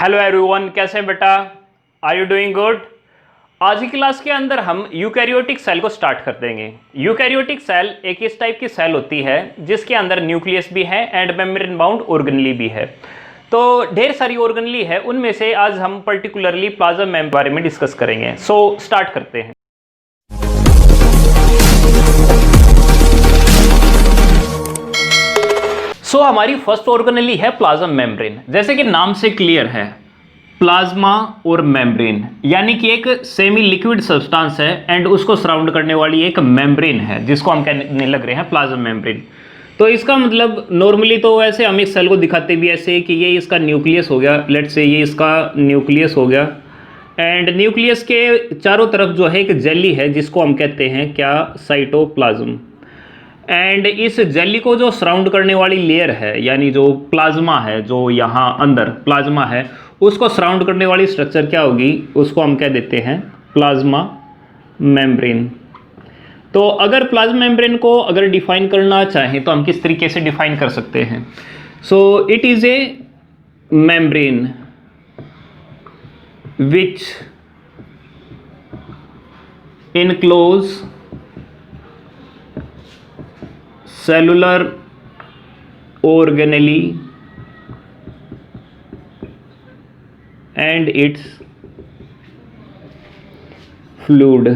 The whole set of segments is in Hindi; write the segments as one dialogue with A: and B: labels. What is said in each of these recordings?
A: हेलो एवरीवन, कैसे हैं बेटा? Are you doing good? आज की क्लास के अंदर हम यूकैरियोटिक सेल को स्टार्ट कर देंगे। यूकैरियोटिक सेल एक इस टाइप की सेल होती है जिसके अंदर न्यूक्लियस भी है एंड मेम्ब्रेन बाउंड ऑर्गेनेली भी है। तो ढेर सारी ऑर्गेनेली है, उनमें से आज हम पर्टिकुलरली प्लाज्मा मेम्ब्रेन बारे में डिस्कस करेंगे। सो स्टार्ट करते हैं। हमारी फर्स्ट ऑर्गेनेली है प्लाज्मा मेम्ब्रेन। जैसे कि नाम से क्लियर है, प्लाज्मा और मेम्ब्रेन यानी कि एक सेमी लिक्विड सब्सटेंस है एंड उसको सराउंड करने वाली एक मेम्ब्रेन है जिसको हम कहने लग रहे हैं प्लाज्मा मेम्ब्रेन। तो इसका मतलब नॉर्मली तो ऐसे हम एक सेल को दिखाते भी ऐसे कि ये इसका न्यूक्लियस हो गया, लेट्स से ये इसका न्यूक्लियस हो गया एंड न्यूक्लियस के चारों तरफ जो है एक जेली है जिसको हम कहते हैं क्या, साइटोप्लाज्म। एंड इस जेली को जो सराउंड करने वाली लेयर है यानी जो प्लाज्मा है, जो यहाँ अंदर प्लाज्मा है, उसको सराउंड करने वाली स्ट्रक्चर क्या होगी, उसको हम कह देते हैं प्लाज्मा मेम्ब्रेन। तो अगर प्लाज्मा मेम्ब्रेन को अगर डिफाइन करना चाहें तो हम किस तरीके से डिफाइन कर सकते हैं? So it is A membrane which enclose cellular organelle and its fluid.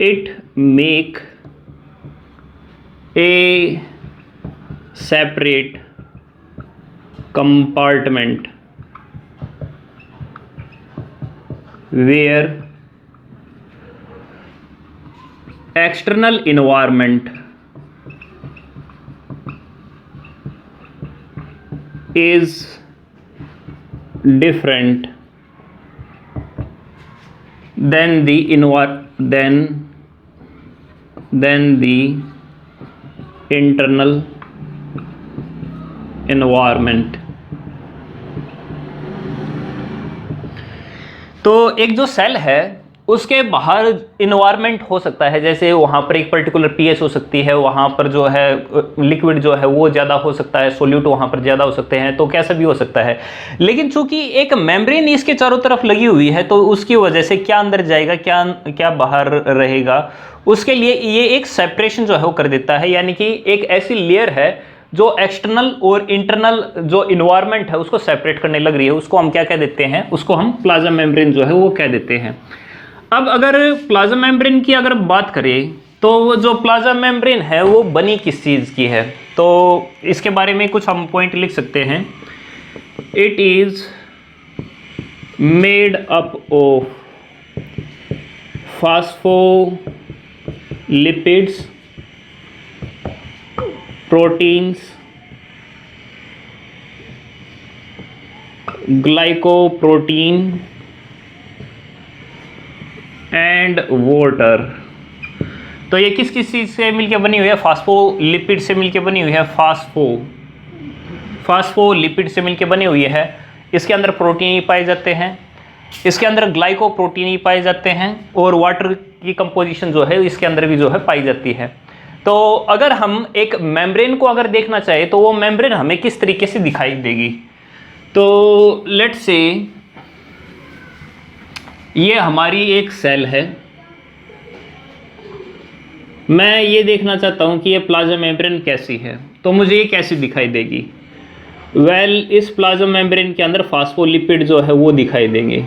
A: It make a separate compartment where external environment is different than the internal environment। तो एक जो सेल है उसके बाहर इन्वायरमेंट हो सकता है, जैसे वहाँ पर एक पर्टिकुलर पीएच हो सकती है, वहाँ पर जो है लिक्विड जो है वो ज़्यादा हो सकता है, सोल्यूट वहाँ पर ज़्यादा हो सकते हैं, तो कैसा भी हो सकता है। लेकिन चूंकि एक मेम्ब्रेन इसके चारों तरफ लगी हुई है तो उसकी वजह से क्या अंदर जाएगा, क्या बाहर रहेगा, उसके लिए ये एक सेपरेशन जो है वो कर देता है। यानी कि एक ऐसी लेयर है जो एक्सटर्नल और इंटरनल जो इन्वायरमेंट है उसको सेपरेट करने लग रही है, उसको हम क्या कह देते हैं, उसको हम प्लाज्मा मेम्ब्रेन जो है वो कह देते हैं। अब अगर प्लाज्मा मेम्ब्रेन की अगर बात करें तो वो जो प्लाज्मा मेम्ब्रेन है वो बनी किस चीज़ की है, तो इसके बारे में कुछ हम पॉइंट लिख सकते हैं। It is made up of phospholipids, proteins, glycoprotein and water. तो ये किस किस चीज़ से मिलकर बनी हुई है? फास्फोलिपिड से मिलकर बनी हुई है, फास्फोलिपिड से मिलकर बनी हुई है। इसके अंदर प्रोटीन ही पाए जाते हैं, इसके अंदर ग्लाइकोप्रोटीन ही पाए जाते हैं और वाटर की कंपोजिशन जो है इसके अंदर भी जो है पाई जाती है। तो अगर हम एक मेम्ब्रेन को अगर देखना चाहे तो वो मेम्ब्रेन हमें किस तरीके से दिखाई देगी? तो लेट्स से ये हमारी एक सेल है, मैं ये देखना चाहता हूँ कि ये प्लाज्मा मेम्ब्रेन कैसी है, तो मुझे ये कैसी दिखाई देगी? वेल, इस प्लाज्मा मेम्ब्रेन के अंदर फास्फोलिपिड जो है वो दिखाई देंगे।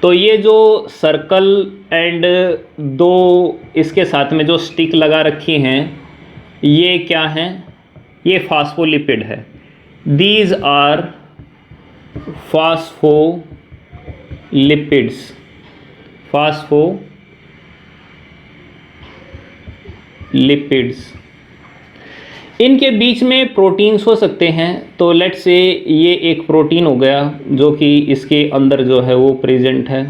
A: तो ये जो सर्कल एंड दो इसके साथ में जो स्टिक लगा रखी हैं ये क्या हैं? ये फास्फोलिपिड है। These are phospholipids, phospholipids. इनके बीच में प्रोटीन्स हो सकते हैं, तो लेट्स से ये एक प्रोटीन हो गया जो कि इसके अंदर जो है वो प्रेजेंट है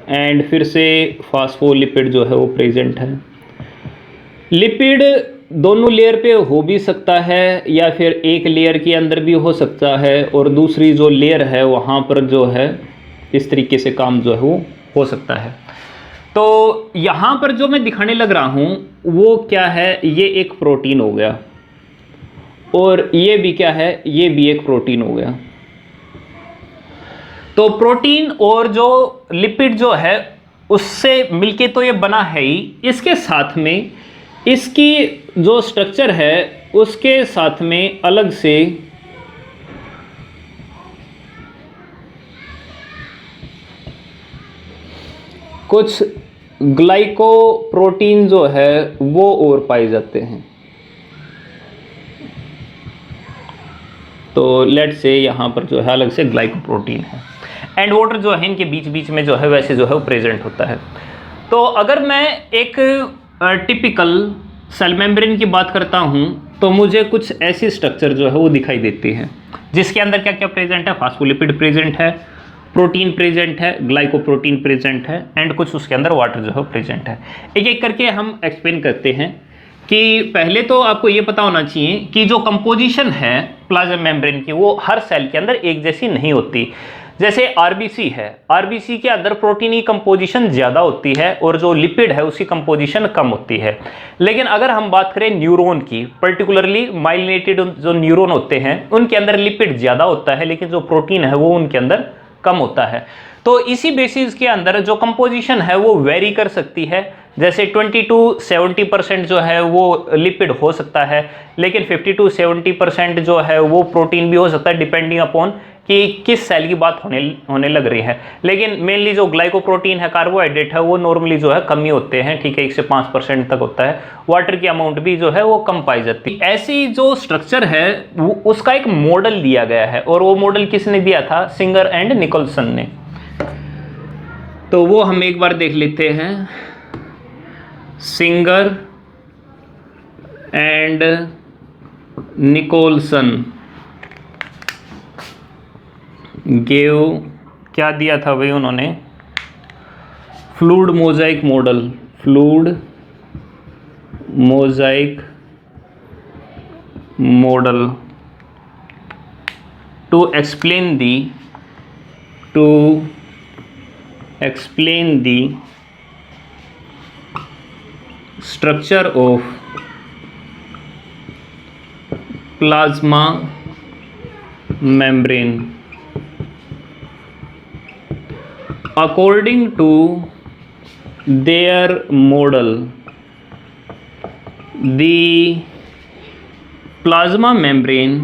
A: एंड फिर से फास्फोलिपिड जो है वो प्रेजेंट है। लिपिड दोनों लेयर पे हो भी सकता है या फिर एक लेयर के अंदर भी हो सकता है और दूसरी जो लेयर है वहाँ पर जो है इस तरीके से काम जो है वो हो सकता है। तो यहाँ पर जो मैं दिखाने लग रहा हूँ वो क्या है, ये एक प्रोटीन हो गया और ये भी क्या है, ये भी एक प्रोटीन हो गया। तो प्रोटीन और जो लिपिड जो है उससे मिलके तो ये बना है ही, इसके साथ में इसकी जो स्ट्रक्चर है उसके साथ में अलग से कुछ ग्लाइकोप्रोटीन जो है वो और पाए जाते हैं। तो लेट से यहाँ पर जो है अलग से ग्लाइकोप्रोटीन है, एंड वाटर जो है इनके बीच बीच में जो है वैसे जो है वो प्रेजेंट होता है। तो अगर मैं एक टिपिकल सेल मेम्ब्रेन की बात करता हूँ तो मुझे कुछ ऐसी स्ट्रक्चर जो है वो दिखाई देती है, जिसके अंदर क्या क्या प्रेजेंट है, फास्फोलिपिड प्रेजेंट है, प्रोटीन प्रेजेंट है, ग्लाइकोप्रोटीन प्रेजेंट है, एंड कुछ उसके अंदर वाटर जो है प्रेजेंट है। एक एक करके हम एक्सप्लेन करते हैं कि पहले तो आपको ये पता होना चाहिए कि जो कंपोजिशन है प्लाज्मा मेम्ब्रेन की वो हर सेल के अंदर एक जैसी नहीं होती। जैसे आरबीसी है, आरबीसी के अंदर प्रोटीन की कंपोजिशन ज़्यादा होती है और जो लिपिड है उसकी कंपोजिशन कम होती है। लेकिन अगर हम बात करें न्यूरॉन की, पर्टिकुलरली माइलिनेटेड जो न्यूरॉन होते हैं उनके अंदर लिपिड ज़्यादा होता है, लेकिन जो प्रोटीन है वो उनके अंदर कम होता है। तो इसी बेसिस के अंदर जो कंपोजिशन है वो वेरी कर सकती है। जैसे 20 to 70% जो है वो लिपिड हो सकता है, लेकिन 50 to 70% जो है वो प्रोटीन भी हो सकता है, डिपेंडिंग अपॉन कि किस सेल की बात होने लग रही है। लेकिन मेनली जो ग्लाइकोप्रोटीन है, कार्बोहाइड्रेट है, वो नॉर्मली जो है कम ही होते हैं, ठीक है, 1 से 5% तक होता है। वाटर की अमाउंट भी जो है वो कम पाई जाती है। ऐसी जो स्ट्रक्चर है उसका एक मॉडल दिया गया है, और वो मॉडल किसने दिया था? सिंगर एंड निकोलसन ने। तो वो हम एक बार देख लेते हैं। सिंगर एंड निकोलसन गेव, क्या दिया था भाई उन्होंने? Fluid mosaic model, fluid mosaic model to explain the structure of plasma membrane. According to their model, the plasma membrane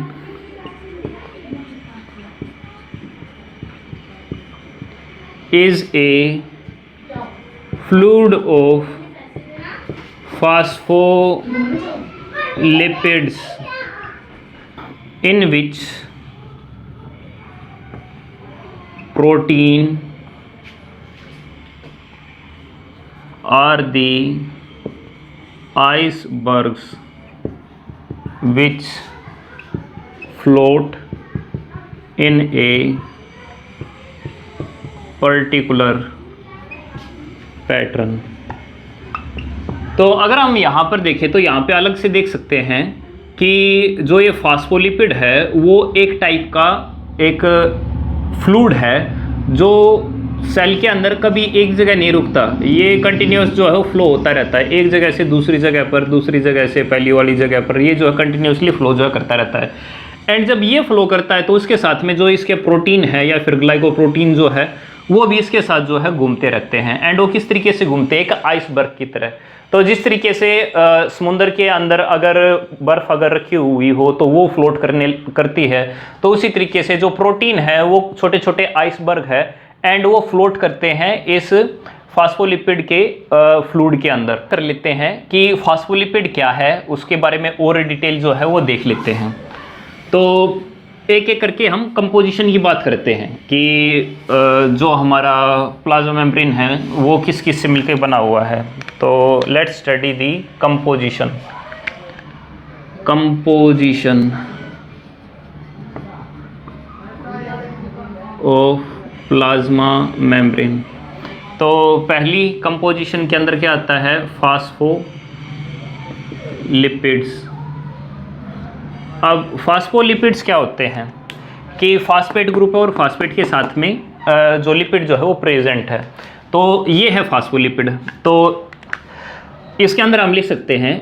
A: is a fluid of phospholipids in which protein are the icebergs which float in a particular pattern. तो अगर हम यहाँ पर देखें तो यहाँ पे अलग से देख सकते हैं कि जो ये फास्फोलिपिड है वो एक टाइप का एक फ्लूइड है जो सेल के अंदर कभी एक जगह नहीं रुकता। ये कंटिन्यूस जो है वो फ्लो होता रहता है, एक जगह से दूसरी जगह पर, दूसरी जगह से पहली वाली जगह पर, ये जो है कंटिन्यूसली फ्लो जो है करता रहता है। एंड जब ये फ्लो करता है तो उसके साथ में जो इसके प्रोटीन है या फिर ग्लाइकोप्रोटीन जो है वो भी इसके साथ जो है घूमते रहते हैं। एंड वो किस तरीके से घूमते हैं? एक आइसबर्ग की तरह। तो जिस तरीके से समुद्र के अंदर अगर बर्फ अगर रखी हुई हो तो वो फ्लोट करती है, तो उसी तरीके से जो प्रोटीन है वो छोटे छोटे आइसबर्ग है एंड वो फ्लोट करते हैं इस फास्फोलिपिड के फ्लूइड के अंदर। कर लेते हैं कि फास्फोलिपिड क्या है, उसके बारे में और डिटेल जो है वो देख लेते हैं। तो एक एक करके हम कंपोजिशन की बात करते हैं कि जो हमारा प्लाज्मा मेम्ब्रेन है वो किस किस से मिलकर बना हुआ है। तो let's study the composition of plasma membrane. तो पहली कंपोजिशन के अंदर क्या आता है? फास्फोलिपिड्स। अब फास्फोलिपिड्स क्या होते हैं कि फास्फेट ग्रुप है और फास्फेट के साथ में जो लिपिड जो है वो प्रेजेंट है, तो ये है फास्फोलिपिड। तो इसके अंदर हम लिख सकते हैं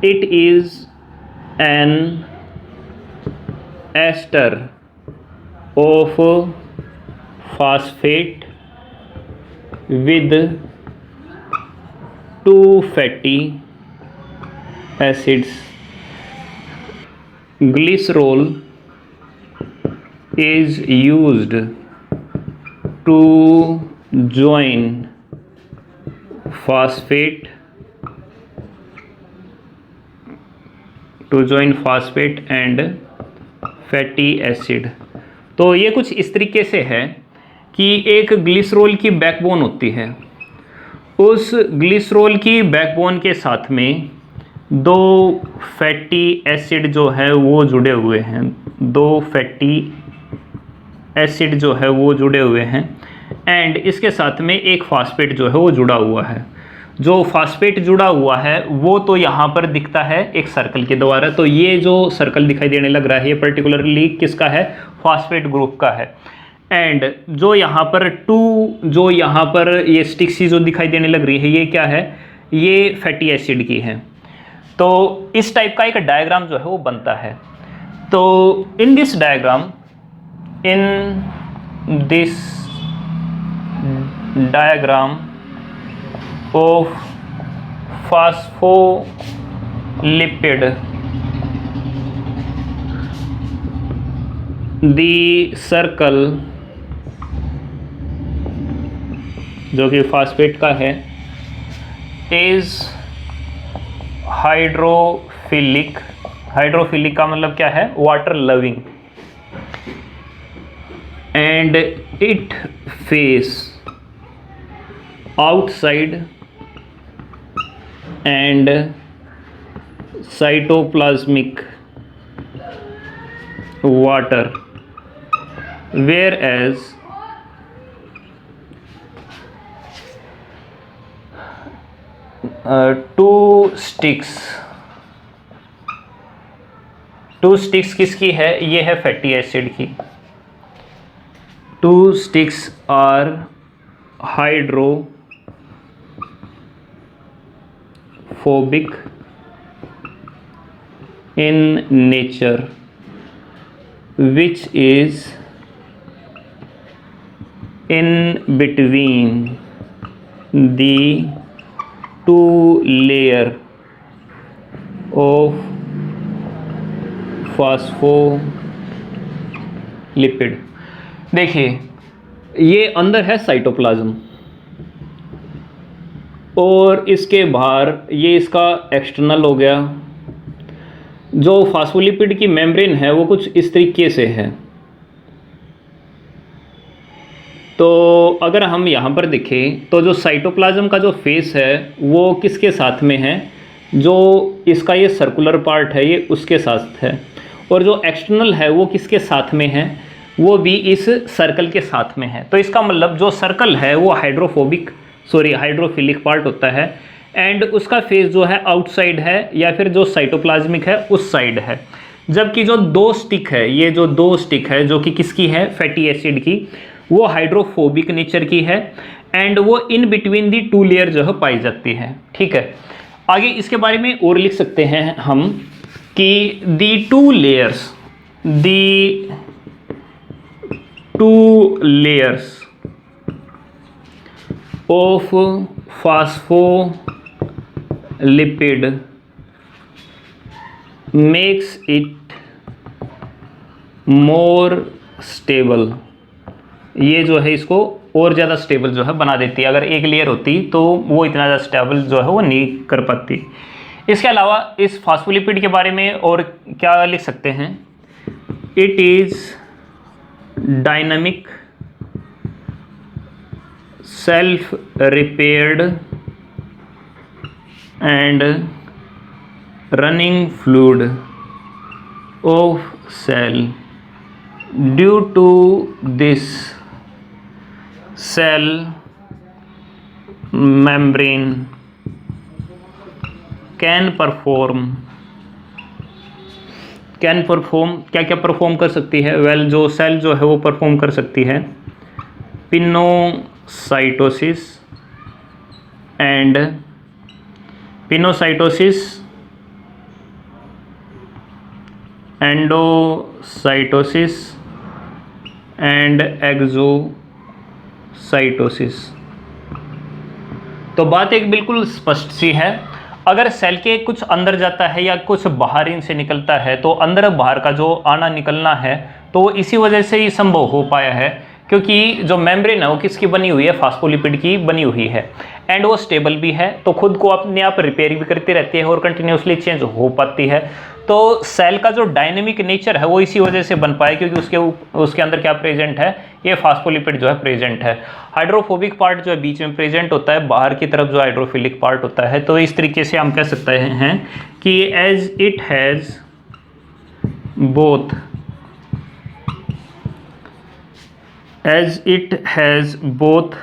A: it is an ester of phosphate with 2 fatty acids. Glycerol is used to join phosphate and fatty acid. तो ये कुछ इस तरीके से है कि एक ग्लिसरॉल की बैकबोन होती है, उस ग्लिसरॉल की बैकबोन के साथ में 2 फैटी एसिड जो है वो जुड़े हुए हैं, 2 फैटी एसिड जो है वो जुड़े हुए हैं, एंड इसके साथ में एक फास्फेट जो है वो जुड़ा हुआ है। जो फास्फेट जुड़ा हुआ है वो तो यहाँ पर दिखता है एक सर्कल के द्वारा, तो ये जो सर्कल दिखाई देने लग रहा है ये पर्टिकुलरली किसका है, फास्फेट ग्रुप का है। एंड जो यहाँ पर 2 जो यहाँ पर ये स्टिक सी जो दिखाई देने लग रही है ये क्या है, ये फैटी एसिड की है। तो इस टाइप का एक डायग्राम जो है वो बनता है। तो in this diagram of phospholipid, the circle जो कि फास्फेट का है is हाइड्रोफिलिक। हाइड्रोफिलिक का मतलब क्या है, water loving, and it face outside and cytoplasmic water, whereas two sticks किसकी है, ये है फैटी एसिड की। 2 sticks are hydrophobic in nature, which is in between the 2 layer of phospholipid। देखिए ये अंदर है साइटोप्लाज्म और इसके बाहर ये इसका एक्सटर्नल हो गया। जो फास्फोलिपिड की मेम्ब्रेन है वो कुछ इस तरीके से है। तो अगर हम यहाँ पर देखें तो जो साइटोप्लाज्म का जो फेस है वो किसके साथ में है, जो इसका ये सर्कुलर पार्ट है ये उसके साथ है, और जो एक्सटर्नल है वो किसके साथ में है, वो भी इस सर्कल के साथ में है। तो इसका मतलब जो सर्कल है वो हाइड्रोफिलिक पार्ट होता है, एंड उसका फेस जो है आउटसाइड है या फिर जो साइटोप्लाज्मिक है उस साइड है। जबकि जो 2 स्टिक है, ये जो 2 स्टिक है जो कि किसकी है, फैटी एसिड की, वो हाइड्रोफोबिक नेचर की है, एंड वो इन बिटवीन दी 2 लेयर जो है पाई जाती है। ठीक है, आगे इसके बारे में और लिख सकते हैं हम कि दी 2 layers of phospholipid makes it more stable। ये जो है इसको और ज़्यादा स्टेबल जो है बना देती है। अगर एक लेयर होती तो वो इतना ज़्यादा स्टेबल जो है वो नहीं कर पाती। इसके अलावा इस फास्फोलिपिड के बारे में और क्या लिख सकते हैं, it is dynamic, self repaired and running fluid of cell. Due to this cell membrane can perform क्या क्या परफॉर्म कर सकती है, वेल जो सेल जो है वो परफॉर्म कर सकती है पिनोसाइटोसिस एंडोसाइटोसिस एंड साइटोसिस। तो बात एक बिल्कुल स्पष्ट सी है, अगर सेल के कुछ अंदर जाता है या कुछ बाहर इनसे निकलता है तो अंदर बाहर का जो आना निकलना है तो इसी वजह से ही संभव हो पाया है, क्योंकि जो मेम्ब्रेन है वो किसकी बनी हुई है, फास्फोलिपिड की बनी हुई है, एंड वो स्टेबल भी है, तो खुद को अपने आप रिपेयर भी करती रहती है और कंटिन्यूसली चेंज हो पाती है। तो सेल का जो डायनेमिक नेचर है वो इसी वजह से बन पाया क्योंकि उसके अंदर क्या प्रेजेंट है, ये फास्फोलिपिड जो है प्रेजेंट है। हाइड्रोफोबिक पार्ट जो है बीच में प्रेजेंट होता है, बाहर की तरफ जो हाइड्रोफिलिक पार्ट होता है। तो इस तरीके से हम कह सकते हैं कि as it has both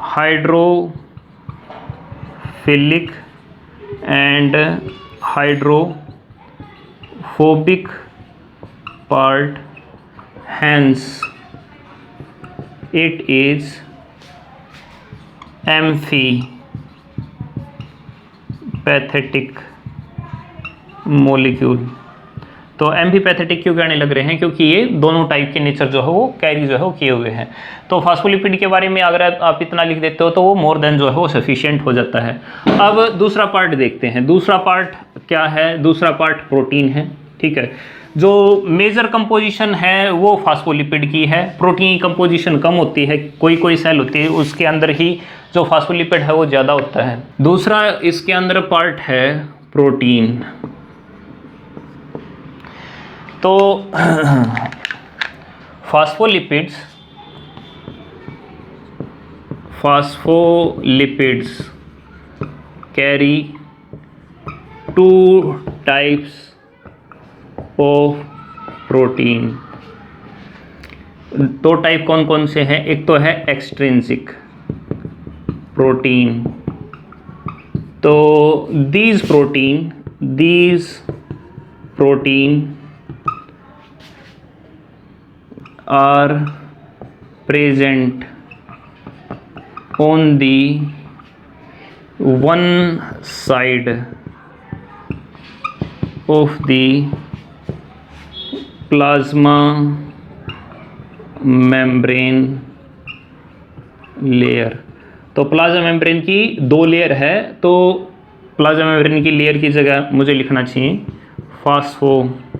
A: hydrophilic and hydrophobic part, hence it is amphipathetic molecule। तो एम्फीपैथेटिक क्यों कहने लग रहे हैं, क्योंकि ये दोनों टाइप के नेचर जो है वो कैरी जो है वो किए हुए हैं। तो फास्फोलिपिड के बारे में अगर आप इतना लिख देते हो तो वो मोर देन जो है वो सफिशिएंट हो जाता है। अब दूसरा पार्ट देखते हैं। दूसरा पार्ट क्या है, दूसरा पार्ट प्रोटीन है, ठीक है। जो मेजर कंपोजिशन है वो फास्फोलिपिड की है, प्रोटीन की कंपोजिशन कम होती है, कोई सेल होती है उसके अंदर ही जो फास्फोलिपिड है वो ज़्यादा होता है। दूसरा इसके अंदर पार्ट है प्रोटीन। तो phospholipids carry two types of protein. दो टाइप कौन कौन से हैं, एक तो है एक्सट्रिंसिक प्रोटीन। तो these protein are present on the one side of the plasma membrane layer। तो प्लाज्मा मेम्ब्रेन की दो लेयर है, तो प्लाज्मा मेम्ब्रेन की लेयर की जगह मुझे लिखना चाहिए फास्फोलिपिड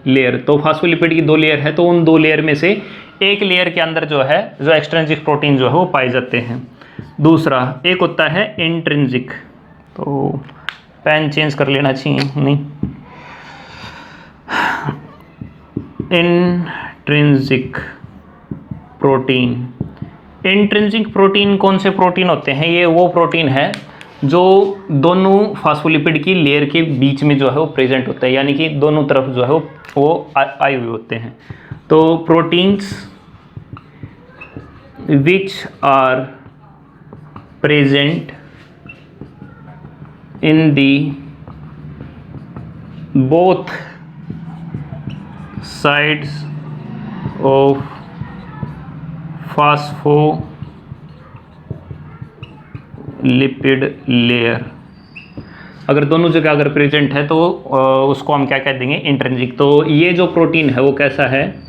A: लेयर। तो फास्फोलिपिड की दो लेयर है, तो उन दो लेयर में से एक लेयर के अंदर जो है जो एक्सट्रिंसिक प्रोटीन जो है वो पाए जाते हैं। दूसरा एक होता है इंट्रिंसिक। तो पेन चेंज कर लेना चाहिए, नहीं, इंट्रिंसिक प्रोटीन। इंट्रिंसिक प्रोटीन कौन से प्रोटीन होते हैं, ये वो प्रोटीन है जो दोनों फास्फोलिपिड की लेयर के बीच में जो है वो प्रेजेंट होता है, यानी कि दोनों तरफ जो है वो आए हुए होते हैं। तो proteins which are present in the both sides of phospholipid layer. अगर दोनों जगह अगर प्रेजेंट है तो उसको हम क्या कह देंगे, इंट्रिंसिक। तो ये जो प्रोटीन है वो कैसा है,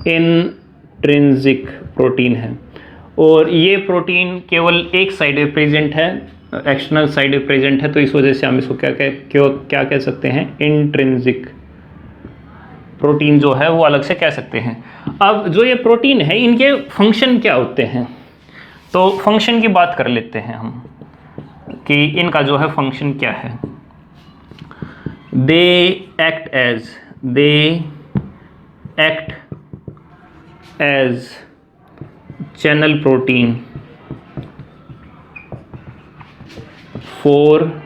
A: इंट्रिंसिक प्रोटीन है। और ये प्रोटीन केवल एक साइड में प्रेजेंट है, एक्सटर्नल साइड में प्रेजेंट है, तो इस वजह से हम इसको क्या कह सकते हैं, इंट्रिंसिक प्रोटीन जो है वो अलग से कह सकते हैं। अब जो ये प्रोटीन है इनके फंक्शन क्या होते हैं, तो फंक्शन की बात कर लेते हैं हम कि इनका जो है फंक्शन क्या है। They act as channel protein for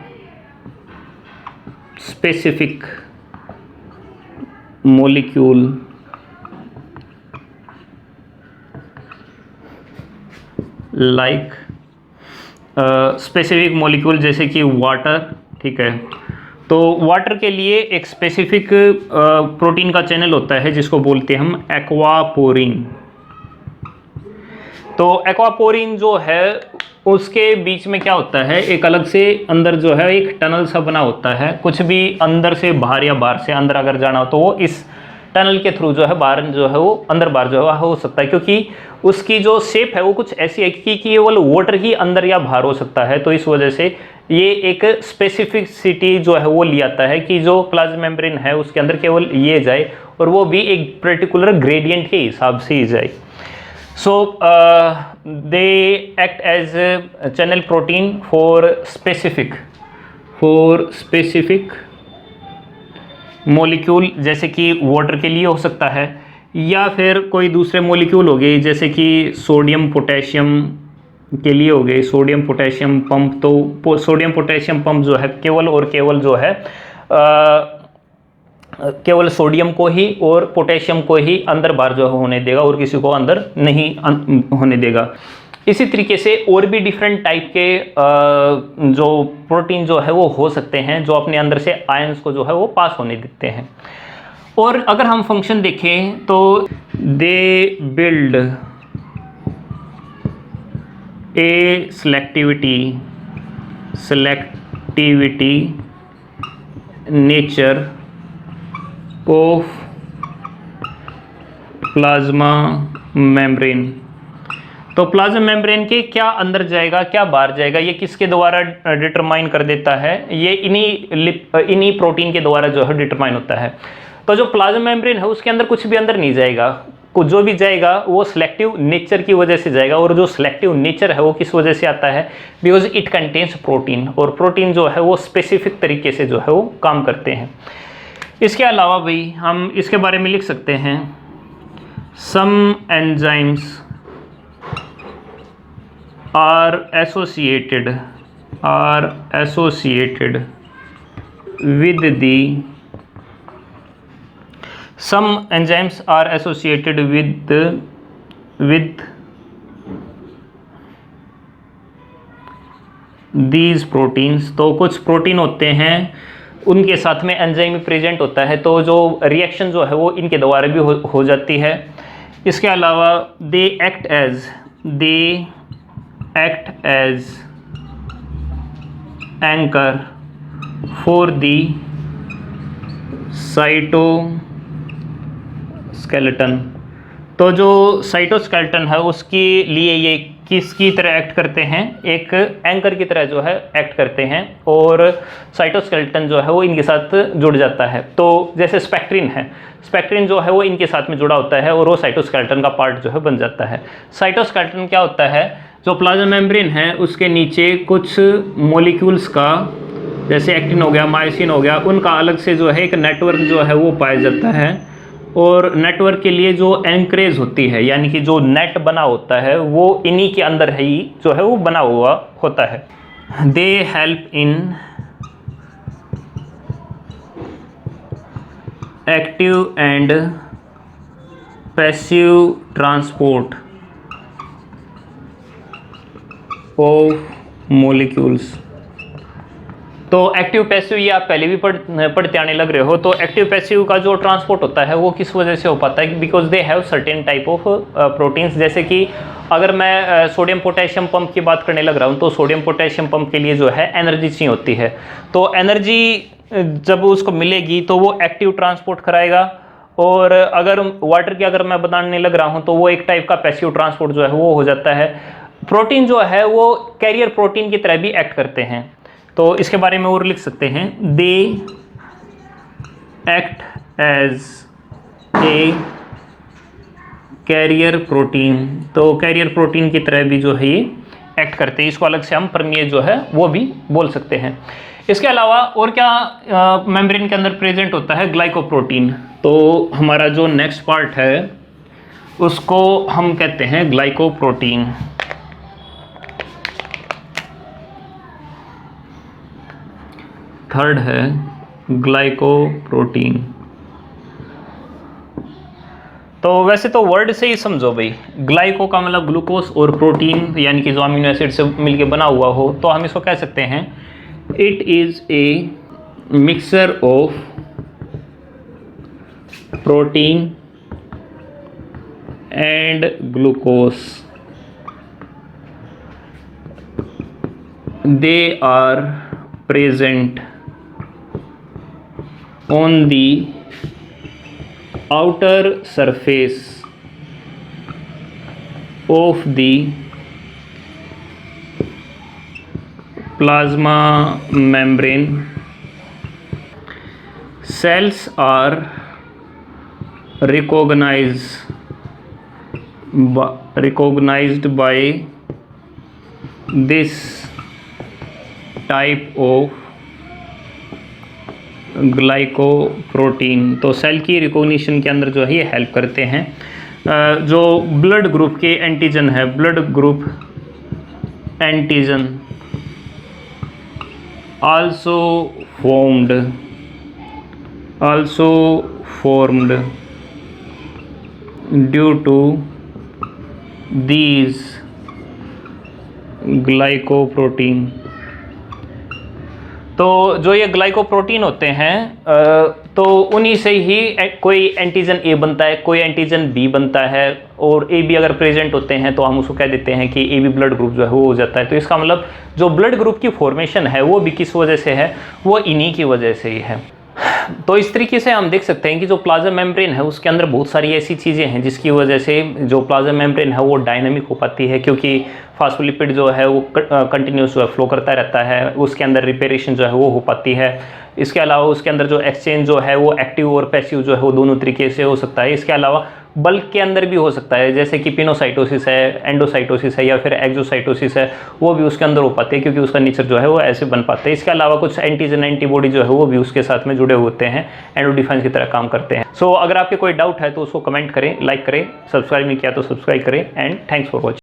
A: specific molecule like specific molecule जैसे कि वाटर, ठीक है। तो वाटर के लिए एक स्पेसिफिक प्रोटीन का चैनल होता है जिसको बोलते हैं हम एक्वापोरिन। तो एक्वापोरिन जो है उसके बीच में क्या होता है, एक अलग से अंदर जो है एक टनल सा बना होता है। कुछ भी अंदर से बाहर या बाहर से अंदर अगर जाना हो तो वो इस टनल के थ्रू जो है बाहर जो है वो अंदर बाहर जो है हो सकता है, क्योंकि उसकी जो शेप है वो कुछ ऐसी है कि केवल वाटर ही अंदर या बाहर हो सकता है। तो इस वजह से ये एक स्पेसिफिसिटी जो है वो ले आता है कि जो प्लाज्मा मेम्ब्रेन है उसके अंदर केवल ये जाए, और वो भी एक पर्टिकुलर ग्रेडियंट के हिसाब से ही जाए। So they act as a channel protein for specific molecule, जैसे कि वाटर के लिए हो सकता है, या फिर कोई दूसरे मॉलिक्यूल हो गए जैसे कि सोडियम पोटेशियम के लिए हो गए, सोडियम पोटेशियम पंप। तो सोडियम पोटेशियम पंप जो है केवल और केवल जो है केवल सोडियम को ही और पोटेशियम को ही अंदर बाहर जो होने देगा और किसी को अंदर नहीं होने देगा। इसी तरीके से और भी डिफरेंट टाइप के जो प्रोटीन जो है वो हो सकते हैं जो अपने अंदर से आयंस को जो है वो पास होने देते हैं। और अगर हम फंक्शन देखें तो they build a selectivity nature of plasma membrane. तो प्लाज्मा मेम्ब्रेन के क्या अंदर जाएगा क्या बाहर जाएगा ये किसके द्वारा डिटरमाइन कर देता है, ये इन्हीं प्रोटीन के द्वारा जो है डिटरमाइन होता है। तो जो प्लाज्मा मेम्ब्रेन है उसके अंदर कुछ भी अंदर नहीं जाएगा, कुछ जो भी जाएगा वो सिलेक्टिव नेचर की वजह से जाएगा। और जो सिलेक्टिव नेचर है वो किस वजह से आता है, बिकॉज इट कंटेन्स प्रोटीन, और प्रोटीन जो है वो स्पेसिफिक तरीके से जो है वो काम करते हैं। इसके अलावा भाई हम इसके बारे में लिख सकते हैं, some enzymes are associated with the some enzymes are associated with these proteins। तो कुछ प्रोटीन होते हैं उनके साथ में एंजाइम प्रेजेंट होता है, तो जो रिएक्शन जो है वो इनके द्वारा भी हो जाती है। इसके अलावा they act as anchor for the cytoskeleton. तो जो साइटोस्केलेटन है उसके लिए ये किसकी तरह एक्ट करते हैं, एक एंकर की तरह जो है एक्ट करते हैं, और साइटोस्केलेटन जो है वो इनके साथ जुड़ जाता है। तो जैसे स्पेक्ट्रिन है, स्पेक्ट्रिन जो है वो इनके साथ में जुड़ा होता है और वो साइटोस्केलेटन का पार्ट जो है बन जाता है। साइटोस्केलेटन क्या होता है, जो प्लाज्मा मेम्ब्रेन है उसके नीचे कुछ मॉलिक्यूल्स का, जैसे एक्टिन हो गया, मायोसिन हो गया, उनका अलग से जो है एक नेटवर्क जो है वो पाया जाता है। और नेटवर्क के लिए जो एंकरेज होती है, यानी कि जो नेट बना होता है वो इन्हीं के अंदर ही जो है वो बना हुआ होता है। They help in active and passive transport of molecules. तो एक्टिव पैसिव ये आप पहले भी पढ़ते आने लग रहे हो। तो एक्टिव पैसिव का जो ट्रांसपोर्ट होता है वो किस वजह से हो पाता है, because they have certain type of proteins. जैसे कि अगर मैं सोडियम पोटेशियम पंप की बात करने लग रहा हूँ तो सोडियम पोटेशियम पंप के लिए जो है एनर्जी चाहिए होती है। तो एनर्जी जब उसको मिलेगी तो वो एक्टिव ट्रांसपोर्ट कराएगा। और अगर वाटर की अगर मैं बताने लग रहा हूँ तो वो एक टाइप का पैसिव ट्रांसपोर्ट जो है वो हो जाता है। प्रोटीन जो है वो कैरियर प्रोटीन की तरह भी एक्ट करते हैं। तो इसके बारे में और लिख सकते हैं, they act as a carrier protein. तो कैरियर प्रोटीन की तरह भी जो है ये एक्ट करते हैं। इसको अलग से हम परमीय जो है वो भी बोल सकते हैं। इसके अलावा और क्या मेम्ब्रेन के अंदर प्रेजेंट होता है, ग्लाइकोप्रोटीन। तो हमारा जो नेक्स्ट पार्ट है उसको हम कहते हैं ग्लाइकोप्रोटीन। थर्ड है ग्लाइकोप्रोटीन। तो वैसे तो वर्ड से ही समझो भाई, ग्लाइको का मतलब ग्लूकोज और प्रोटीन यानी कि जो अमीनो एसिड से मिलके बना हुआ हो, तो हम इसको कह सकते हैं it is a mixture of protein and glucose. They are present on the outer surface of the plasma membrane, cells are recognized by this type of glycoprotein. तो सेल की रिकॉग्निशन के अंदर जो है ये हेल्प करते हैं। जो ब्लड ग्रुप के एंटीजन है, blood group antigen also formed due to these glycoprotein. तो जो ये ग्लाइकोप्रोटीन होते हैं तो उन्हीं से ही कोई एंटीजन ए बनता है, कोई एंटीजन बी बनता है, और ए बी अगर प्रेजेंट होते हैं तो हम उसको कह देते हैं कि ए बी ब्लड ग्रुप जो है वो हो जाता है। तो इसका मतलब जो ब्लड ग्रुप की फॉर्मेशन है वो भी किस वजह से है, वो इन्हीं की वजह से ही है। तो इस तरीके से हम देख सकते हैं कि जो प्लाज्मा मेम्ब्रेन है उसके अंदर बहुत सारी ऐसी चीज़ें हैं जिसकी वजह से जो प्लाज्मा मेम्ब्रेन है वो डायनामिक हो पाती है, क्योंकि फास्फोलिपिड जो है वो कंटिन्यूस जो है फ्लो करता रहता है, उसके अंदर रिपेरेशन जो है वो हो पाती है। इसके अलावा उसके अंदर जो एक्सचेंज जो है वो एक्टिव और पैसिव जो है वो दोनों तरीके से हो सकता है। इसके अलावा बल्क के अंदर भी हो सकता है, जैसे कि पिनोसाइटोसिस है, एंडोसाइटोसिस है या फिर एक्सोसाइटोसिस है, वो भी उसके अंदर हो पाते हैं क्योंकि उसका नेचर जो है वो ऐसे बन पाते हैं। इसके अलावा कुछ एंटीजन एंटीबॉडी जो है वो भी उसके साथ में जुड़े होते हैं, एंडो डिफेंस की तरह काम करते हैं। सो अगर आपके कोई डाउट है तो उसको कमेंट करें, लाइक करें, सब्सक्राइब नहीं किया तो सब्सक्राइब करें, एंड थैंक्स फॉर वॉचिंग।